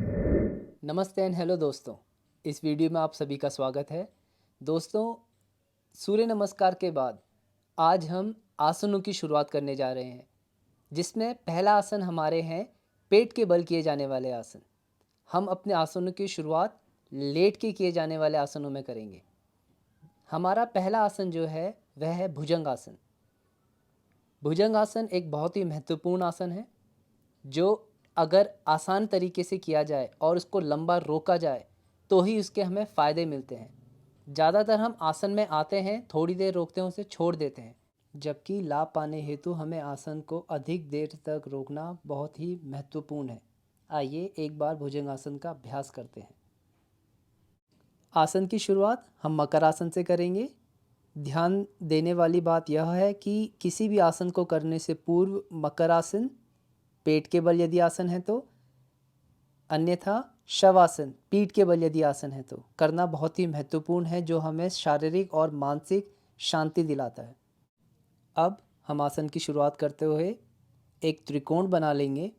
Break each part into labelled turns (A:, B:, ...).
A: नमस्ते and hello दोस्तों। इस वीडियो में आप सभी का स्वागत है। दोस्तों, सूर्य नमस्कार के बाद आज हम आसनों की शुरुआत करने जा रहे हैं, जिसमें पहला आसन हमारे हैं पेट के बल किए जाने वाले आसन। हम अपने आसनों की शुरुआत लेट के किए जाने वाले आसनों में करेंगे। हमारा पहला आसन जो है वह है भुजंग आसन। भुजंग आसन एक बहुत ही महत्वपूर्ण आसन है, जो अगर आसान तरीके से किया जाए और उसको लंबा रोका जाए तो ही उसके हमें फ़ायदे मिलते हैं। ज़्यादातर हम आसन में आते हैं, थोड़ी देर रोकते हैं, उसे छोड़ देते हैं, जबकि लाभ पाने हेतु हमें आसन को अधिक देर तक रोकना बहुत ही महत्वपूर्ण है। आइए एक बार भुजंग आसन का अभ्यास करते हैं। आसन की शुरुआत हम मकर आसन से करेंगे। ध्यान देने वाली बात यह है कि किसी भी आसन को करने से पूर्व मकर आसन पेट के बल यदि आसन है तो, अन्यथा शवासन पीठ के बल यदि आसन है तो करना बहुत ही महत्वपूर्ण है, जो हमें शारीरिक और मानसिक शांति दिलाता है। अब हम आसन की शुरुआत करते हुए एक त्रिकोण बना लेंगे।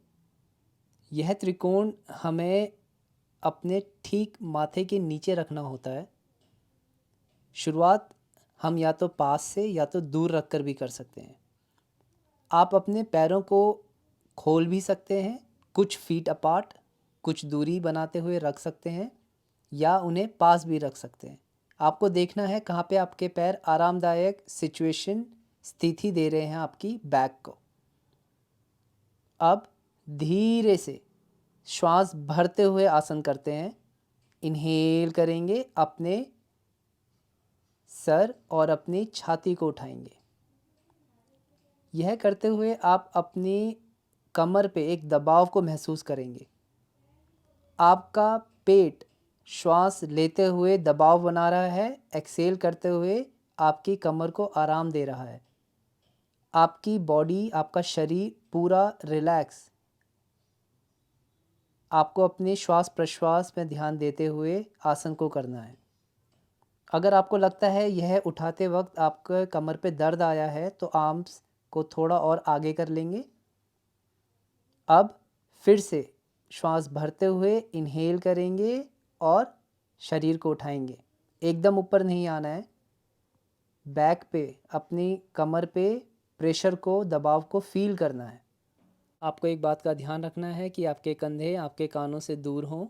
A: यह त्रिकोण हमें अपने ठीक माथे के नीचे रखना होता है। शुरुआत हम या तो पास से या तो दूर रखकर भी कर सकते हैं। आप अपने पैरों को खोल भी सकते हैं, कुछ फीट अपार्ट, कुछ दूरी बनाते हुए रख सकते हैं, या उन्हें पास भी रख सकते हैं। आपको देखना है कहाँ पे आपके पैर आरामदायक स्थिति दे रहे हैं आपकी बैक को। अब धीरे से श्वास भरते हुए आसन करते हैं। इन्हेल करेंगे, अपने सर और अपनी छाती को उठाएंगे। यह करते हुए आप अपनी कमर पे एक दबाव को महसूस करेंगे। आपका पेट श्वास लेते हुए दबाव बना रहा है, एक्सेल करते हुए आपकी कमर को आराम दे रहा है। आपकी बॉडी, आपका शरीर पूरा रिलैक्स। आपको अपने श्वास प्रश्वास में ध्यान देते हुए आसन को करना है। अगर आपको लगता है यह उठाते वक्त आपके कमर पे दर्द आया है तो आर्म्स को थोड़ा और आगे कर लेंगे। अब फिर से श्वास भरते हुए इन्हेल करेंगे और शरीर को उठाएंगे। एकदम ऊपर नहीं आना है। बैक पे, अपनी कमर पे प्रेशर को, दबाव को फील करना है। आपको एक बात का ध्यान रखना है कि आपके कंधे आपके कानों से दूर हों,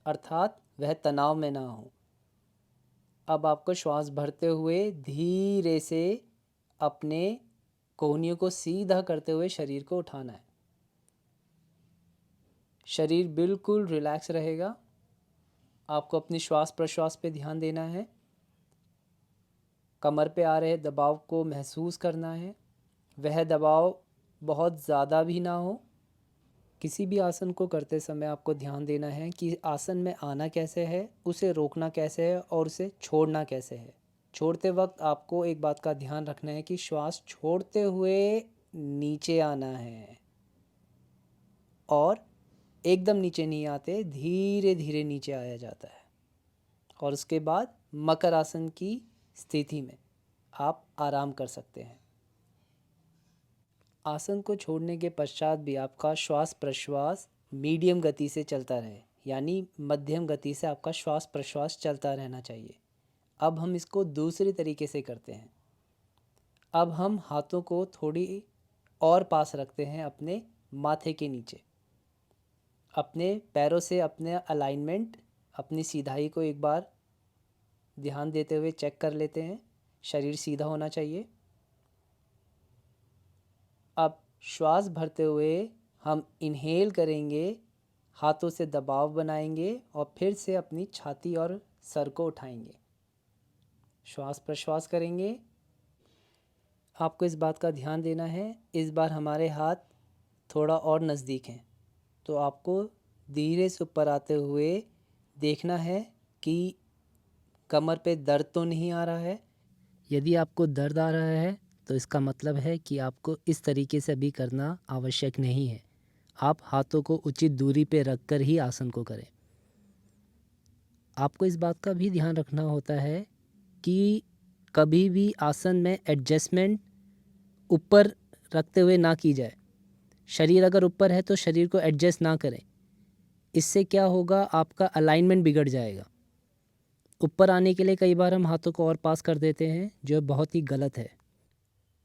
A: अर्थात वह तनाव में ना हो। अब आपको श्वास भरते हुए धीरे से अपने कोहनियों को सीधा करते हुए शरीर को उठाना है। शरीर बिल्कुल रिलैक्स रहेगा। आपको अपनी श्वास प्रश्वास पे ध्यान देना है। कमर पे आ रहे दबाव को महसूस करना है। वह दबाव बहुत ज़्यादा भी ना हो। किसी भी आसन को करते समय आपको ध्यान देना है कि आसन में आना कैसे है, उसे रोकना कैसे है और उसे छोड़ना कैसे है। छोड़ते वक्त आपको एक बात का ध्यान रखना है कि श्वास छोड़ते हुए नीचे आना है और एकदम नीचे नहीं आते, धीरे धीरे नीचे आया जाता है। और उसके बाद मकर आसन की स्थिति में आप आराम कर सकते हैं। आसन को छोड़ने के पश्चात भी आपका श्वास प्रश्वास मीडियम गति से चलता रहे, यानी मध्यम गति से आपका श्वास प्रश्वास चलता रहना चाहिए। अब हम इसको दूसरे तरीके से करते हैं। अब हम हाथों को थोड़ी और पास रखते हैं अपने माथे के नीचे। अपने पैरों से अपने अलाइनमेंट, अपनी सीधाई को एक बार ध्यान देते हुए चेक कर लेते हैं। शरीर सीधा होना चाहिए। अब श्वास भरते हुए हम इन्हेल करेंगे, हाथों से दबाव बनाएंगे और फिर से अपनी छाती और सर को उठाएंगे। श्वास प्रश्वास करेंगे। आपको इस बात का ध्यान देना है, इस बार हमारे हाथ थोड़ा और नज़दीक हैं, तो आपको धीरे से ऊपर आते हुए देखना है कि कमर पे दर्द तो नहीं आ रहा है। यदि आपको दर्द आ रहा है तो इसका मतलब है कि आपको इस तरीके से भी करना आवश्यक नहीं है। आप हाथों को उचित दूरी पे रखकर ही आसन को करें। आपको इस बात का भी ध्यान रखना होता है कि कभी भी आसन में एडजस्टमेंट ऊपर रखते हुए ना की जाए। शरीर अगर ऊपर है तो शरीर को एडजस्ट ना करें। इससे क्या होगा, आपका अलाइनमेंट बिगड़ जाएगा। ऊपर आने के लिए कई बार हम हाथों को और पास कर देते हैं, जो बहुत ही गलत है।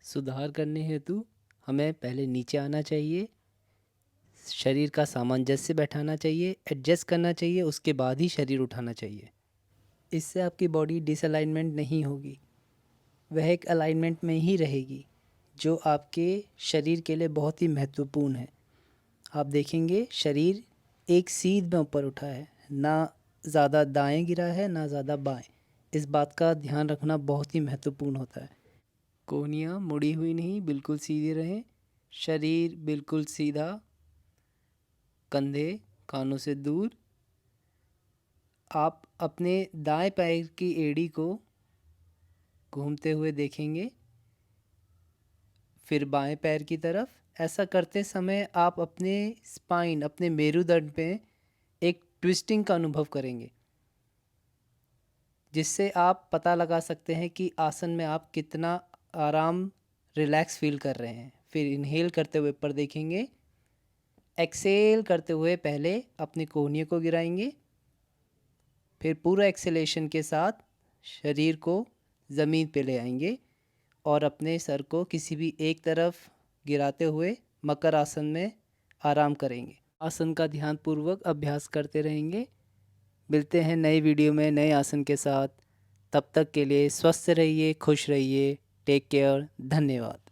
A: सुधार करने हेतु हमें पहले नीचे आना चाहिए, शरीर का सामंजस्य बैठाना चाहिए, एडजस्ट करना चाहिए, उसके बाद ही शरीर उठाना चाहिए। इससे आपकी बॉडी डिसअलाइनमेंट नहीं होगी, वह एक अलाइनमेंट में ही रहेगी, जो आपके शरीर के लिए बहुत ही महत्वपूर्ण है। आप देखेंगे शरीर एक सीध में ऊपर उठा है, ना ज़्यादा दाएं गिरा है ना ज़्यादा बाएं। इस बात का ध्यान रखना बहुत ही महत्वपूर्ण होता है। कोहनियाँ मुड़ी हुई नहीं, बिल्कुल सीधी रहें। शरीर बिल्कुल सीधा, कंधे कानों से दूर। आप अपने दाएं पैर की एड़ी को घूमते हुए देखेंगे, फिर बाएं पैर की तरफ। ऐसा करते समय आप अपने स्पाइन, अपने मेरुदंड पे एक ट्विस्टिंग का अनुभव करेंगे, जिससे आप पता लगा सकते हैं कि आसन में आप कितना आराम, रिलैक्स फील कर रहे हैं। फिर इनहेल करते हुए ऊपर देखेंगे, एक्सेल करते हुए पहले अपनी कोहनियों को गिराएंगे, फिर पूरा एक्सेलेशन के साथ शरीर को ज़मीन पे ले आएंगे और अपने सर को किसी भी एक तरफ गिराते हुए मकर आसन में आराम करेंगे। आसन का ध्यानपूर्वक अभ्यास करते रहेंगे। मिलते हैं नए वीडियो में नए आसन के साथ। तब तक के लिए स्वस्थ रहिए, खुश रहिए। Take care. धन्यवाद।